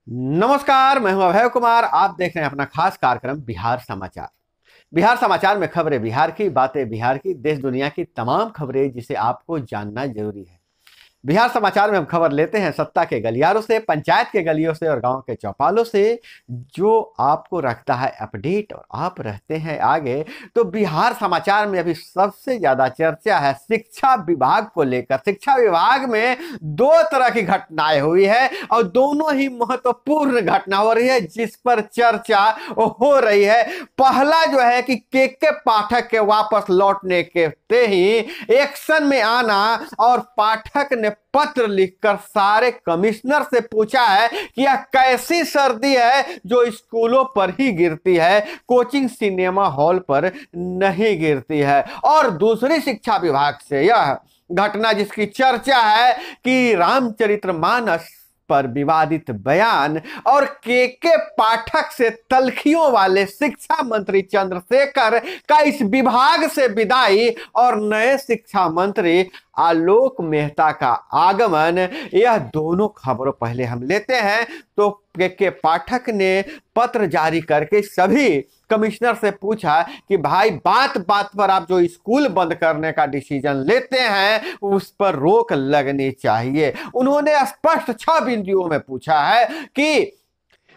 नमस्कार, मैं हूं अभय कुमार। आप देख रहे हैं अपना खास कार्यक्रम बिहार समाचार। बिहार समाचार में खबरें बिहार की, बातें बिहार की, देश दुनिया की तमाम खबरें जिसे आपको जानना जरूरी है। बिहार समाचार में हम खबर लेते हैं सत्ता के गलियारों से, पंचायत के गलियों से और गांव के चौपालों से, जो आपको रखता है अपडेट और आप रहते हैं आगे। तो बिहार समाचार में अभी सबसे ज्यादा चर्चा है शिक्षा विभाग को लेकर। शिक्षा विभाग में दो तरह की घटनाएं हुई है और दोनों ही महत्वपूर्ण घटना हो रही है जिस पर चर्चा हो रही है। पहला जो है कि के पाठक के वापस लौटने के ही एक्शन में आना, और पाठक ने पत्र लिखकर सारे कमिश्नर से पूछा है कि यह कैसी सर्दी है जो स्कूलों पर ही गिरती है, कोचिंग सिनेमा हॉल पर नहीं गिरती है। और दूसरी शिक्षा विभाग से यह घटना जिसकी चर्चा है कि रामचरितमानस पर विवादित बयान और के पाठक से तलखियों वाले शिक्षा मंत्री चंद्रशेखर का इस विभाग से विदाई और नए शिक्षा मंत्री आलोक मेहता का आगमन, यह दोनों खबरों पहले हम लेते हैं। तो के पाठक ने पत्र जारी करके सभी कमिश्नर से पूछा कि भाई बात बात पर आप जो स्कूल बंद करने का डिसीजन लेते हैं उस पर रोक लगनी चाहिए। उन्होंने स्पष्ट 6 बिंदुओं में पूछा है कि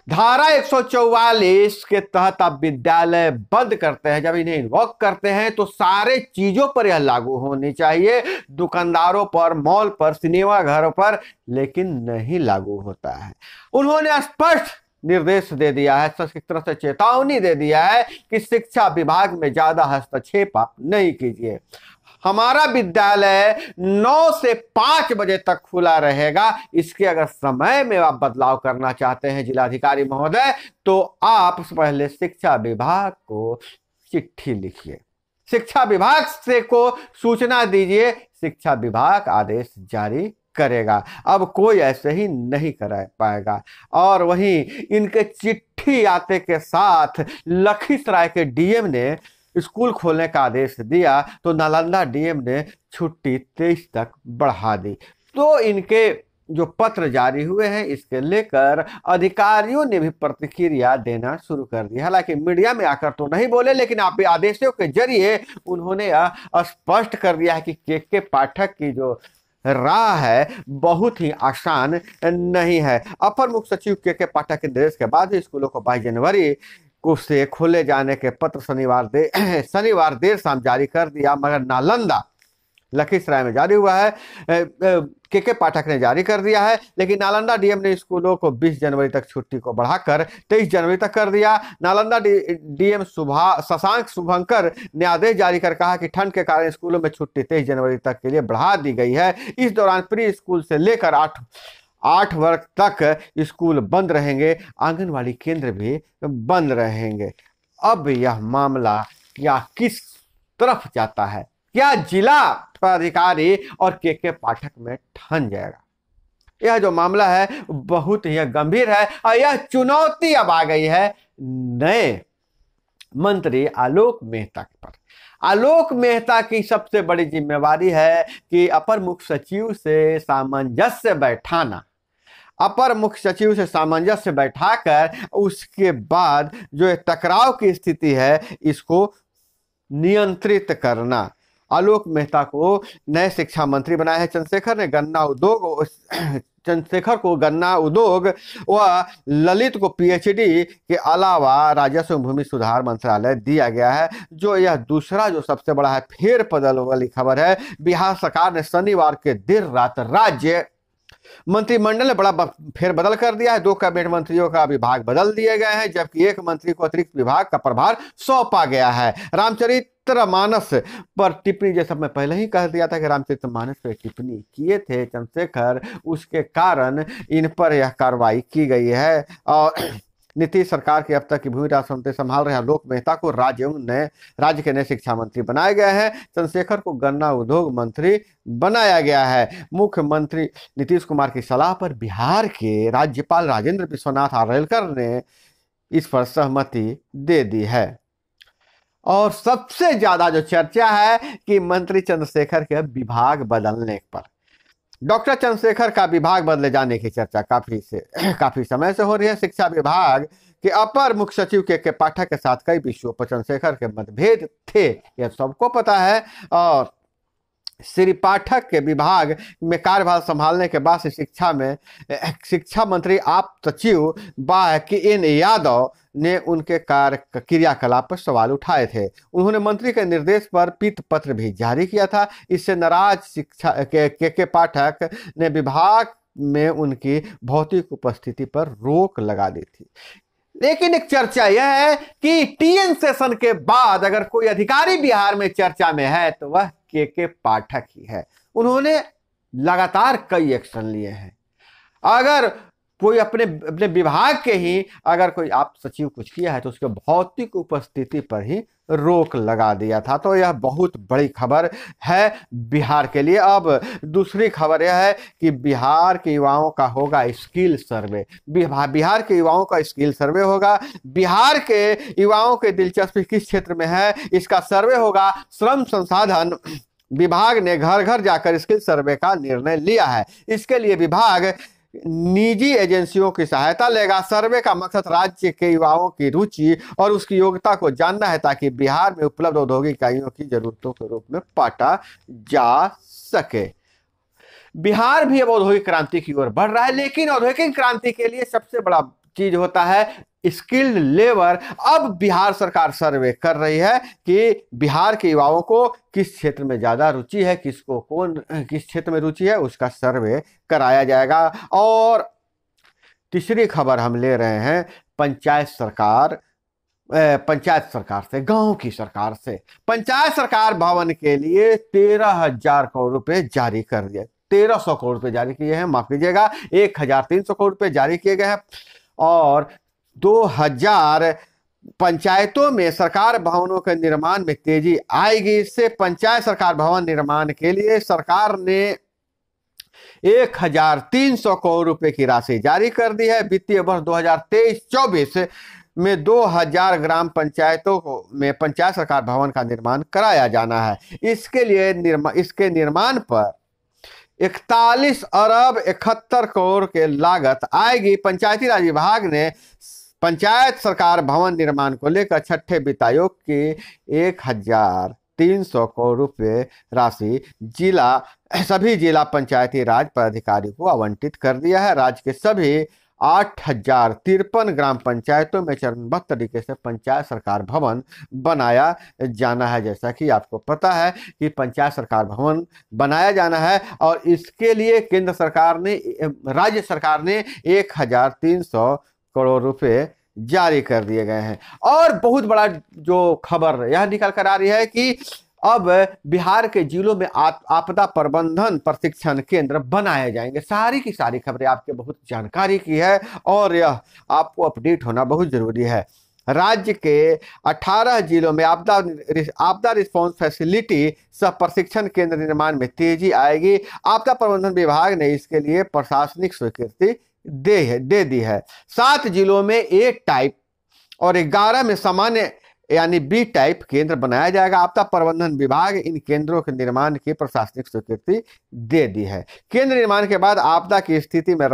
धारा 144 के तहत आप विद्यालय बंद करते हैं, जब इन्हें इन्वॉक करते हैं तो सारे चीजों पर यह लागू होनी चाहिए, दुकानदारों पर, मॉल पर, सिनेमा घरों पर लेकिन नहीं लागू होता है। उन्होंने स्पष्ट निर्देश दे दिया है, एक तरह से चेतावनी दे दिया है कि शिक्षा विभाग में ज्यादा हस्तक्षेप आप नहीं कीजिए। हमारा विद्यालय 9 से 5 बजे तक खुला रहेगा। इसके अगर समय में आप बदलाव करना चाहते हैं जिलाधिकारी महोदय, तो आप पहले शिक्षा विभाग को चिट्ठी लिखिए, शिक्षा विभाग से को सूचना दीजिए, शिक्षा विभाग आदेश जारी करेगा। अब कोई ऐसे ही नहीं कर पाएगा। और वहीं इनके चिट्ठी आते के साथ लखीसराय के डीएम ने स्कूल खोलने का आदेश दिया, तो नालंदा डीएम ने छुट्टी 23 तक बढ़ा दी। तो इनके जो पत्र जारी हुए हैं इसके लेकर अधिकारियों ने भी प्रतिक्रिया देना शुरू कर दी। हालांकि मीडिया में आकर तो नहीं बोले, लेकिन आप आदेशों के जरिए उन्होंने स्पष्ट कर दिया है कि के पाठक की जो राह है बहुत ही आसान नहीं है। अपर मुख्य सचिव के पाठक के निर्देश के बाद स्कूलों को 22 जनवरी को से खोले जाने के पत्र शनिवार देर शाम जारी कर दिया, मगर नालंदा लखीसराय में जारी हुआ है। के पाठक ने जारी कर दिया है, लेकिन नालंदा डीएम ने स्कूलों को 20 जनवरी तक छुट्टी को बढ़ाकर 23 जनवरी तक कर दिया। नालंदा डीएम शशांक शुभंकर ने आदेश जारी कर कहा कि ठंड के कारण स्कूलों में छुट्टी 23 जनवरी तक के लिए बढ़ा दी गई है। इस दौरान प्री स्कूल से लेकर 8 वर्ग तक स्कूल बंद रहेंगे, आंगनवाड़ी केंद्र भी बंद रहेंगे। अब यह मामला क्या किस तरफ जाता है, क्या जिला पदाधिकारी और के पाठक में ठन जाएगा? यह जो मामला है बहुत ही गंभीर है और यह चुनौती अब आ गई है नए मंत्री आलोक मेहता पर। आलोक मेहता की सबसे बड़ी जिम्मेवारी है कि अपर मुख्य सचिव से सामंजस्य बैठाना, अपर मुख्य सचिव से सामंजस्य बैठाकर उसके बाद जो टकराव की स्थिति है इसको नियंत्रित करना। आलोक मेहता को नए शिक्षा मंत्री बनाया है चंद्रशेखर को गन्ना उद्योग व ललित को पीएचडी के अलावा राजस्व भूमि सुधार मंत्रालय दिया गया है। जो यह दूसरा जो सबसे बड़ा है फेरबदल वाली खबर है। बिहार सरकार ने शनिवार के देर रात राज्य मंत्रिमंडल ने बड़ा फेरबदल कर दिया है। 2 कैबिनेट मंत्रियों का विभाग बदल दिए गए हैं, जबकि एक मंत्री को अतिरिक्त विभाग का प्रभार सौंपा गया है। रामचरितमानस पर टिप्पणी, जैसा मैं पहले ही कह दिया था कि रामचरितमानस पर टिप्पणी किए थे चंद्रशेखर, उसके कारण इन पर यह कार्रवाई की गई है। और नीतीश सरकार की अब तक की भूमि राजस्व मंत्री संभाल रहे आलोक मेहता को राज्य के नए शिक्षा मंत्री बनाए गए हैं। चंद्रशेखर को गन्ना उद्योग मंत्री बनाया गया है। मुख्यमंत्री नीतीश कुमार की सलाह पर बिहार के राज्यपाल राजेंद्र विश्वनाथ आर्लेकर ने इस पर सहमति दे दी है। और सबसे ज्यादा जो चर्चा है कि मंत्री चंद्रशेखर के विभाग बदलने पर, डॉक्टर चंद्रशेखर का विभाग बदले जाने की चर्चा काफी समय से हो रही है। शिक्षा विभाग के अपर मुख्य सचिव के पाठक के साथ कई विषयों पर चंद्रशेखर के मतभेद थे, यह सबको पता है। और श्री पाठक के विभाग में कार्यभार संभालने के बाद से शिक्षा मंत्री आप सचिव बाकी यादव ने उनके क्रियाकलाप पर सवाल उठाए थे। उन्होंने मंत्री के निर्देश पर पीत पत्र भी जारी किया था। इससे नाराज शिक्षा के पाठक ने विभाग में उनकी भौतिक उपस्थिति पर रोक लगा दी थी। लेकिन एक चर्चा यह है कि टीएन सेशन के बाद अगर कोई अधिकारी बिहार में चर्चा में है तो वह के पाठक ही है। उन्होंने लगातार कई एक्शन लिए हैं। अगर कोई अपने विभाग के ही अगर कोई आप सचिव कुछ किया है तो उसके भौतिक उपस्थिति पर ही रोक लगा दिया था। तो यह बहुत बड़ी खबर है बिहार के लिए। अब दूसरी खबर यह है कि बिहार के युवाओं का होगा स्किल सर्वे। बिहार के युवाओं का स्किल सर्वे होगा। बिहार के युवाओं के दिलचस्पी किस क्षेत्र में है, इसका सर्वे होगा। श्रम संसाधन विभाग ने घर घर जाकर स्किल सर्वे का निर्णय लिया है। इसके लिए विभाग निजी एजेंसियों की सहायता लेगा। सर्वे का मकसद राज्य के युवाओं की रुचि और उसकी योग्यता को जानना है ताकि बिहार में उपलब्ध औद्योगिक इकाइयों की जरूरतों के रूप में पाटा जा सके। बिहार भी अब औद्योगिक क्रांति की ओर बढ़ रहा है, लेकिन औद्योगिक क्रांति के लिए सबसे बड़ा चीज होता है स्किल्ड लेबर। अब बिहार सरकार सर्वे कर रही है कि बिहार के युवाओं को किस क्षेत्र में ज्यादा रुचि है, किस क्षेत्र में रुचि है, उसका सर्वे कराया जाएगा। और तीसरी खबर हम ले रहे हैं पंचायत सरकार से, गांव की सरकार से। पंचायत सरकार भवन के लिए 13,000 करोड़ रुपए जारी कर दिए। 1,300 करोड़ रुपए जारी किए हैं, माफ कीजिएगा, 1,300 करोड़ रुपए जारी किए गए हैं। और 2,000 पंचायतों में सरकार भवनों के निर्माण में तेजी आएगी। इससे पंचायत सरकार भवन निर्माण के लिए सरकार ने 1,300 करोड़ रुपए की राशि जारी कर दी है। वित्तीय वर्ष 2023-24 में 2,000 ग्राम पंचायतों में पंचायत सरकार भवन का निर्माण कराया जाना है। इसके निर्माण पर 41 अरब 71 करोड़ के लागत आएगी। पंचायती राज विभाग ने पंचायत सरकार भवन निर्माण को लेकर छठे वित्त आयोग की 1,300 करोड़ रुपए राशि सभी जिला पंचायती राज पदाधिकारी को आवंटित कर दिया है। राज्य के सभी 8,053 ग्राम पंचायतों में चरणबद्ध तरीके से पंचायत सरकार भवन बनाया जाना है। जैसा कि आपको पता है कि पंचायत सरकार भवन बनाया जाना है और इसके लिए राज्य सरकार ने 1,300 करोड़ रुपए जारी कर दिए गए हैं। और बहुत बड़ा जो खबर यह निकल कर आ रही है कि अब बिहार के जिलों में आपदा प्रबंधन प्रशिक्षण केंद्र बनाए जाएंगे। सारी की सारी खबरें आपके बहुत जानकारी की है और यह आपको अपडेट होना बहुत जरूरी है। राज्य के 18 जिलों में आपदा रिस्पॉन्स फैसिलिटी सह प्रशिक्षण केंद्र निर्माण में तेजी आएगी। आपदा प्रबंधन विभाग ने इसके लिए प्रशासनिक स्वीकृति दे दी है। 7 जिलों में ए टाइप और 11 में सामान्य यानी बी टाइप केंद्र बनाया जाएगा। आपदा प्रबंधन विभाग इन केंद्रों के निर्माण की प्रशासनिक स्वीकृति दे दी है। केंद्र निर्माण के बाद आपदा की स्थिति में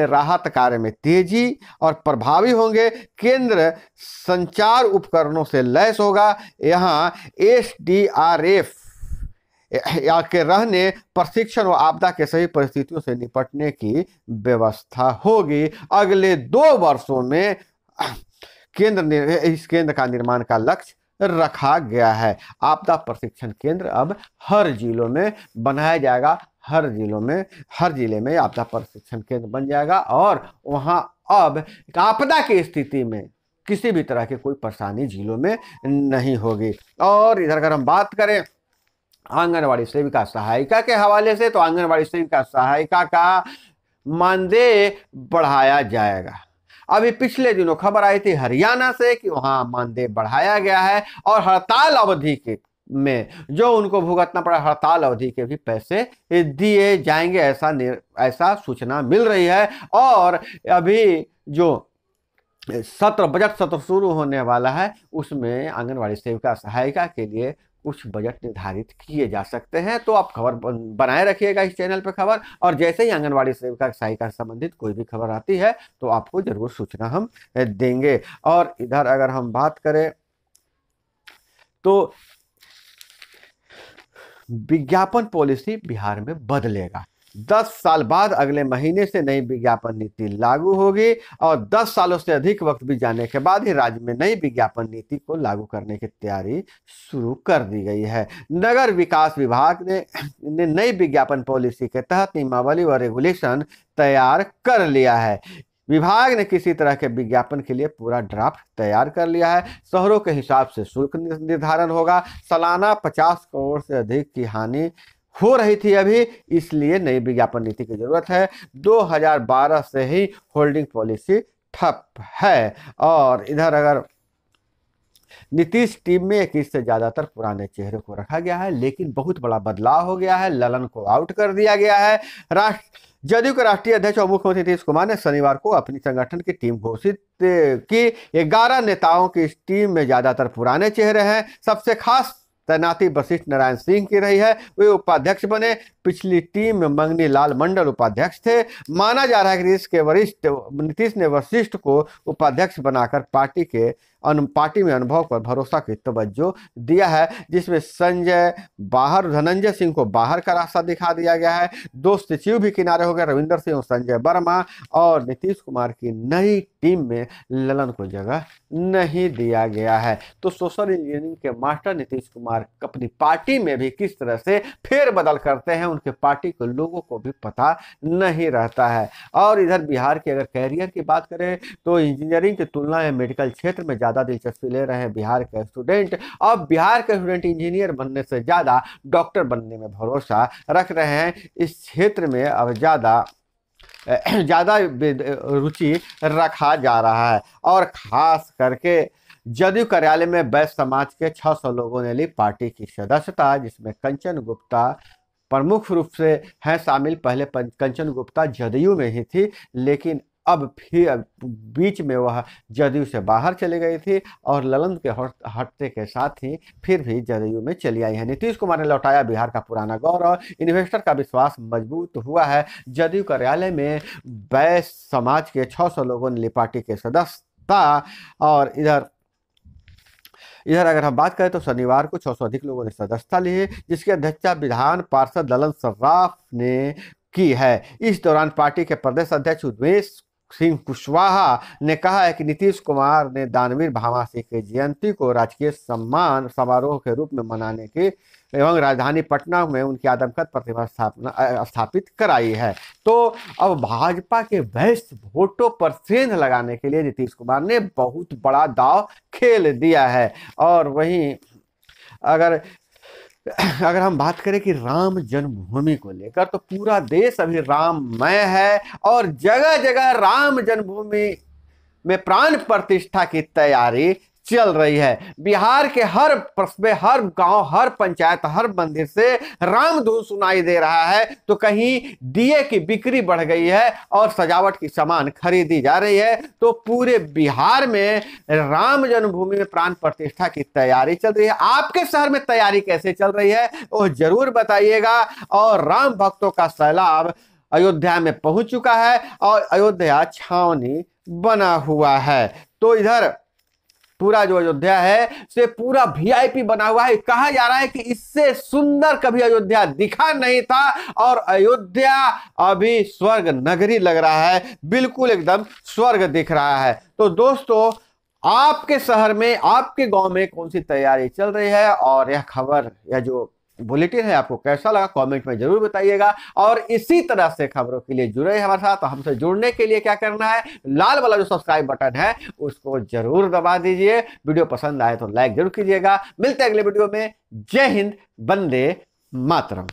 राहत कार्य में तेजी और प्रभावी होंगे। केंद्र संचार उपकरणों से लैस होगा। यहाँ SDRF के रहने, प्रशिक्षण व आपदा के सही परिस्थितियों से निपटने की व्यवस्था होगी। अगले 2 वर्षों में इस केंद्र का निर्माण का लक्ष्य रखा गया है। आपदा प्रशिक्षण केंद्र अब हर जिलों में बनाया जाएगा। हर जिले में आपदा प्रशिक्षण केंद्र बन जाएगा और वहां अब आपदा की स्थिति में किसी भी तरह की कोई परेशानी जिलों में नहीं होगी। और इधर अगर हम बात करें आंगनवाड़ी सेविका सहायिका के हवाले से, तो आंगनवाड़ी सेविका सहायिका का मानदेय बढ़ाया जाएगा। अभी पिछले दिनों खबर आई थी हरियाणा से कि वहां मानदेय बढ़ाया गया है और हड़ताल अवधि में जो उनको भुगतना पड़ा, हड़ताल अवधि के भी पैसे दिए जाएंगे, ऐसा सूचना मिल रही है। और अभी जो बजट सत्र शुरू होने वाला है उसमें आंगनवाड़ी सेविका सहायिका के लिए कुछ बजट निर्धारित किए जा सकते हैं। तो आप खबर बनाए रखिएगा इस चैनल पर खबर, और जैसे ही आंगनबाड़ी सेविका सहायिका से संबंधित कोई भी खबर आती है तो आपको जरूर सूचना हम देंगे। और इधर अगर हम बात करें तो विज्ञापन पॉलिसी बिहार में बदलेगा। 10 साल बाद अगले महीने से नई विज्ञापन नीति लागू होगी, और 10 सालों से अधिक वक्त भी जाने के बाद ही राज्य में नई विज्ञापन नीति को लागू करने की तैयारी शुरू कर दी गई है। नगर विकास विभाग ने नई विज्ञापन पॉलिसी के तहत नियमावली व रेगुलेशन तैयार कर लिया है। विभाग ने किसी तरह के विज्ञापन के लिए पूरा ड्राफ्ट तैयार कर लिया है। शहरों के हिसाब से शुल्क निर्धारण होगा। सालाना 50 करोड़ से अधिक की हानि हो रही थी अभी, इसलिए नई विज्ञापन नीति की जरूरत है। 2012 से ही होल्डिंग पॉलिसी ठप है। और इधर अगर नीतीश टीम में 21 से ज्यादातर पुराने चेहरे को रखा गया है, लेकिन बहुत बड़ा बदलाव हो गया है। ललन को आउट कर दिया गया है। जदयू के राष्ट्रीय अध्यक्ष और मुख्यमंत्री नीतीश कुमार ने शनिवार को अपनी संगठन की टीम घोषित की। 11 नेताओं की इस टीम में ज्यादातर पुराने चेहरे हैं। सबसे खास तैनाती वशिष्ठ नारायण सिंह की रही है, वे उपाध्यक्ष बने। पिछली टीम में मंगनी लाल मंडल उपाध्यक्ष थे। माना जा रहा है कि नीतीश ने वशिष्ठ को उपाध्यक्ष बनाकर पार्टी में अनुभव पर भरोसा की तवज्जो दिया है, जिसमें धनंजय सिंह को बाहर का रास्ता दिखा दिया गया है। 2 सचिव भी किनारे हो गए, रविंदर सिंह और संजय वर्मा। और नीतीश कुमार की नई टीम में ललन को जगह नहीं दिया गया है। तो सोशल इंजीनियरिंग के मास्टर नीतीश कुमार अपनी पार्टी में भी किस तरह से फेरबदल करते हैं, उनके पार्टी के लोगों को भी पता नहीं रहता है। और इधर बिहार के अगर कैरियर की बात करें तो इंजीनियरिंग की तुलना में मेडिकल क्षेत्र में ज्यादा दिलचस्पी ले रहे हैं बिहार के स्टूडेंट। अब बिहार के स्टूडेंट इंजीनियर बनने से ज्यादा डॉक्टर बनने में भरोसा रख रहे हैं। इस क्षेत्र में अब ज्यादा रुचि रखा जा रहा है। और खास करके जदयू कार्यालय में बैस समाज के 600 लोगों ने ली पार्टी की सदस्यता, जिसमें कंचन गुप्ता प्रमुख रूप से हैं शामिल। पहले कंचन गुप्ता जदयू में ही थी, लेकिन अब फिर बीच में वह जदयू से बाहर चली गई थी, और ललन के हटने के साथ ही फिर भी जदयू में चली आई है। नीतीश कुमार ने लौटाया बिहार का पुराना गौरव। इन्वेस्टर का विश्वास मजबूत हुआ है। जदयू कार्यालय में बैस समाज के 600 लोगों ने ली पार्टी के सदस्यता। और इधर अगर हम बात करें तो शनिवार को 600 अधिक लोगों ने सदस्यता ली है, जिसकी अध्यक्षता विधान पार्षद ललन सर्राफ ने की है। इस दौरान पार्टी के प्रदेश अध्यक्ष उमेश सिंह कुशवाहा ने कहा है कि नीतीश कुमार ने दानवीर भामा सिंह की जयंती को राजकीय सम्मान समारोह के रूप में मनाने की एवं राजधानी पटना में उनकी आदमकद प्रतिमा स्थापित कराई है। तो अब भाजपा के वैश्य वोटों पर सेंध लगाने के लिए नीतीश कुमार ने बहुत बड़ा दांव खेल दिया है। और वहीं अगर हम बात करें कि राम जन्मभूमि को लेकर, तो पूरा देश अभी राममय है, और जगह जगह राम जन्मभूमि में प्राण प्रतिष्ठा की तैयारी चल रही है। बिहार के हर कस्बे, हर गांव, हर पंचायत, हर मंदिर से राम धुन सुनाई दे रहा है। तो कहीं दिए की बिक्री बढ़ गई है और सजावट की सामान खरीदी जा रही है। तो पूरे बिहार में राम जन्मभूमि में प्राण प्रतिष्ठा की तैयारी चल रही है। आपके शहर में तैयारी कैसे चल रही है वो जरूर बताइएगा। और राम भक्तों का सैलाब अयोध्या में पहुंच चुका है, और अयोध्या छावनी बना हुआ है। तो इधर पूरा जो अयोध्या है से पूरा वीआईपी बना हुआ है। कहा जा रहा है कि इससे सुंदर कभी अयोध्या दिखा नहीं था, और अयोध्या अभी स्वर्ग नगरी लग रहा है, बिल्कुल एकदम स्वर्ग दिख रहा है। तो दोस्तों, आपके शहर में, आपके गांव में कौन सी तैयारी चल रही है, और यह खबर या जो बुलेटिन है आपको कैसा लगा कमेंट में जरूर बताइएगा। और इसी तरह से खबरों के लिए जुड़े हमारे साथ। तो हमसे जुड़ने के लिए क्या करना है, लाल वाला जो सब्सक्राइब बटन है उसको जरूर दबा दीजिए। वीडियो पसंद आए तो लाइक जरूर कीजिएगा। मिलते हैं अगले वीडियो में। जय हिंद, वंदे मातरम।